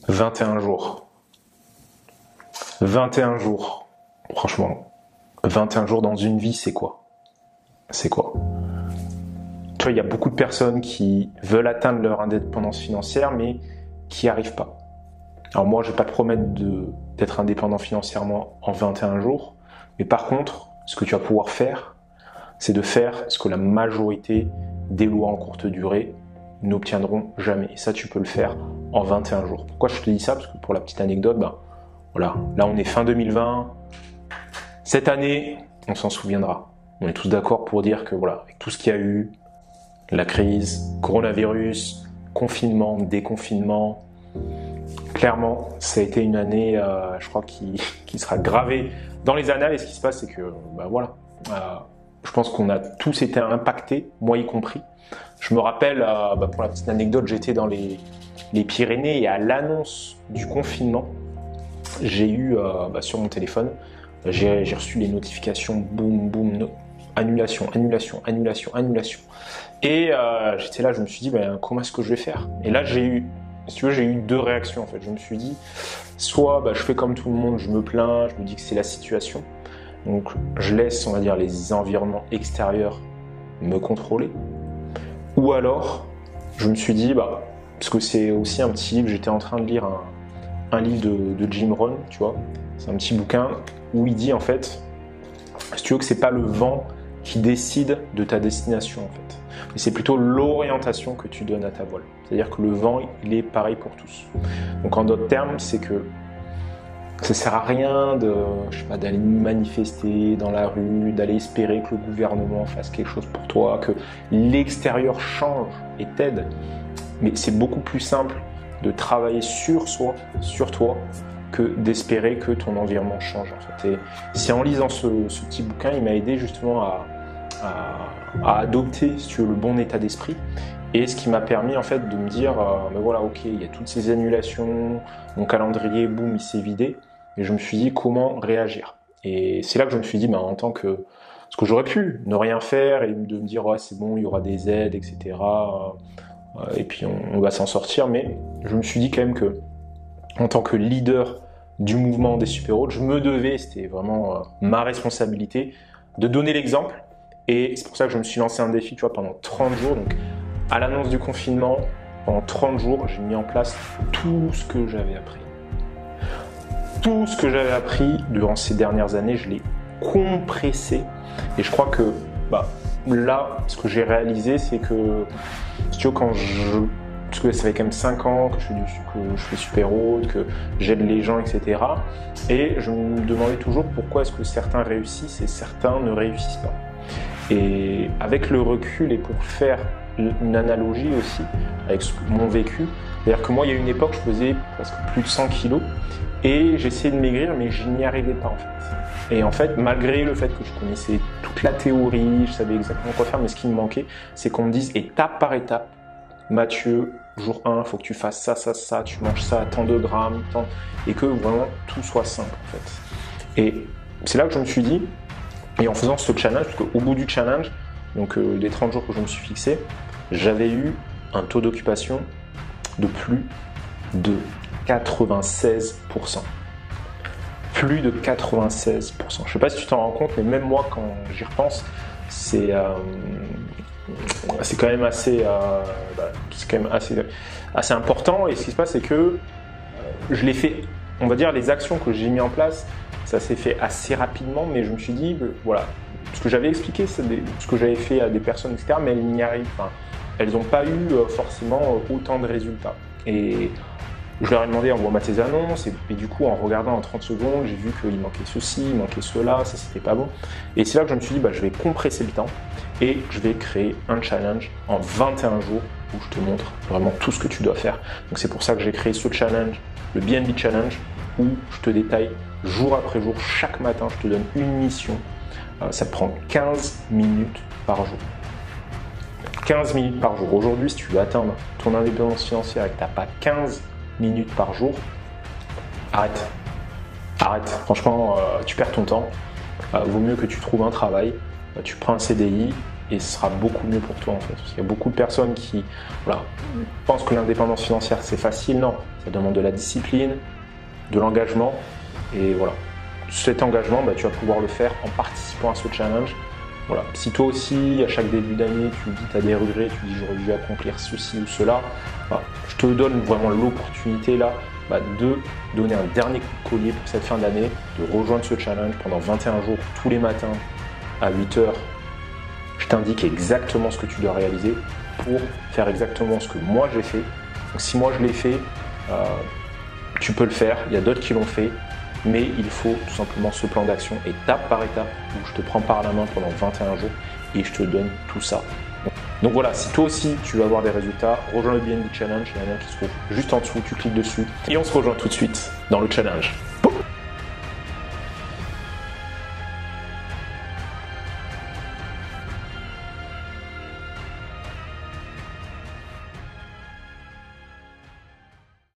21 jours. 21 jours. Franchement, 21 jours dans une vie, c'est quoi? C'est quoi? Tu vois, il y a beaucoup de personnes qui veulent atteindre leur indépendance financière, mais qui n'y arrivent pas. Alors moi, je ne vais pas te promettre d'être indépendant financièrement en 21 jours, mais par contre, ce que tu vas pouvoir faire, c'est de faire ce que la majorité des lois en courte durée n'obtiendront jamais. Et ça, tu peux le faire en 21 jours. Pourquoi je te dis ça? Parce que pour la petite anecdote, voilà, là on est fin 2020. Cette année, on s'en souviendra. On est tous d'accord pour dire que voilà, avec tout ce qu'il y a eu, la crise, coronavirus, confinement, déconfinement, clairement, ça a été une année, je crois, qui sera gravée dans les annales. Et ce qui se passe, c'est que, je pense qu'on a tous été impactés, moi y compris. Je me rappelle, pour la petite anecdote, j'étais dans les Pyrénées et à l'annonce du confinement, j'ai eu sur mon téléphone, j'ai reçu les notifications, boum, boum, annulation. Et j'étais là, je me suis dit, comment est-ce que je vais faire? Et là, j'ai eu deux réactions en fait. Je me suis dit, soit je fais comme tout le monde, je me plains, je me dis que c'est la situation. Donc je laisse, on va dire, les environnements extérieurs me contrôler. Ou alors, je me suis dit, parce que c'est aussi un petit livre, j'étais en train de lire un livre de Jim Rohn, tu vois. C'est un petit bouquin où il dit en fait, si tu veux, que c'est pas le vent qui décide de ta destination en fait. Mais c'est plutôt l'orientation que tu donnes à ta voile. C'est-à-dire que le vent, il est pareil pour tous. Donc en d'autres termes, c'est que ça sert à rien d'aller manifester dans la rue, d'aller espérer que le gouvernement fasse quelque chose pour toi, que l'extérieur change et t'aide. Mais c'est beaucoup plus simple de travailler sur toi, que d'espérer que ton environnement change en fait. Et c'est en lisant ce petit bouquin, il m'a aidé justement à adopter, si tu veux, le bon état d'esprit. Et ce qui m'a permis en fait de me dire, ok, il y a toutes ces annulations, mon calendrier, boum, il s'est vidé. Et je me suis dit comment réagir. Et c'est là que je me suis dit, en tant que... Parce que j'aurais pu ne rien faire et de me dire, c'est bon, il y aura des aides, etc. Et puis on va s'en sortir. Mais je me suis dit quand même que, en tant que leader du mouvement des super-héros, je me devais, c'était vraiment ma responsabilité, de donner l'exemple. Et c'est pour ça que je me suis lancé un défi, tu vois, pendant 30 jours. Donc, à l'annonce du confinement, pendant 30 jours, j'ai mis en place tout ce que j'avais appris. Tout ce que j'avais appris durant ces dernières années, je l'ai compressé. Et je crois que là, ce que j'ai réalisé, c'est que, si tu veux, parce que ça fait quand même 5 ans que je fais super-héros, que j'aide les gens, etc. Et je me demandais toujours pourquoi est-ce que certains réussissent et certains ne réussissent pas. Et avec le recul et pour faire une analogie aussi avec mon vécu, c'est-à-dire que moi, il y a une époque, je faisais presque plus de 100 kilos et j'essayais de maigrir, mais je n'y arrivais pas en fait. Et en fait, malgré le fait que je connaissais toute la théorie, je savais exactement quoi faire, mais ce qui me manquait, c'est qu'on me dise étape par étape, Mathieu, jour 1, il faut que tu fasses ça, tu manges ça, tant de grammes, et que vraiment tout soit simple en fait. Et c'est là que je me suis dit, et en faisant ce challenge, parce qu'au bout du challenge, donc des 30 jours que je me suis fixé, j'avais eu un taux d'occupation de plus de 96%. Plus de 96%. Je ne sais pas si tu t'en rends compte, mais même moi, quand j'y repense, c'est quand même assez important. Et ce qui se passe, c'est que je l'ai fait, on va dire, les actions que j'ai mis en place, ça s'est fait assez rapidement, mais je me suis dit, voilà, ce que j'avais expliqué, c'est ce que j'avais fait à des personnes externes, mais elles n'y arrivent pas. Elles n'ont pas eu forcément autant de résultats. Et je leur ai demandé, envoie-moi tes annonces, et du coup, en regardant en 30 secondes, j'ai vu qu'il manquait ceci, il manquait cela, ça c'était pas bon. Et c'est là que je me suis dit, je vais compresser le temps et je vais créer un challenge en 21 jours où je te montre vraiment tout ce que tu dois faire. Donc c'est pour ça que j'ai créé ce challenge, le BNB Challenge, où je te détaille jour après jour, chaque matin, je te donne une mission. Ça te prend 15 minutes par jour. 15 minutes par jour. Aujourd'hui, si tu veux atteindre ton indépendance financière et que tu n'as pas 15 minutes par jour, arrête. Franchement, tu perds ton temps. Vaut mieux que tu trouves un travail, tu prends un CDI et ce sera beaucoup mieux pour toi en fait. Parce qu'il y a beaucoup de personnes qui voilà, pensent que l'indépendance financière c'est facile. Non, ça demande de la discipline, de l'engagement et voilà. Cet engagement, tu vas pouvoir le faire en participant à ce challenge. Voilà. Si toi aussi, à chaque début d'année, tu dis tu as des regrets, tu dis j'aurais dû accomplir ceci ou cela, voilà. Je te donne vraiment l'opportunité là de donner un dernier coup de collier pour cette fin d'année, de rejoindre ce challenge pendant 21 jours, tous les matins à 8 heures. Je t'indique exactement ce que tu dois réaliser pour faire exactement ce que moi j'ai fait. Donc, si moi je l'ai fait, tu peux le faire, il y a d'autres qui l'ont fait. Mais il faut tout simplement ce plan d'action étape par étape où je te prends par la main pendant 21 jours et je te donne tout ça. Donc voilà, si toi aussi tu veux avoir des résultats, rejoins le BNB Challenge, il y a un lien qui se trouve juste en dessous, tu cliques dessus et on se rejoint tout de suite dans le challenge.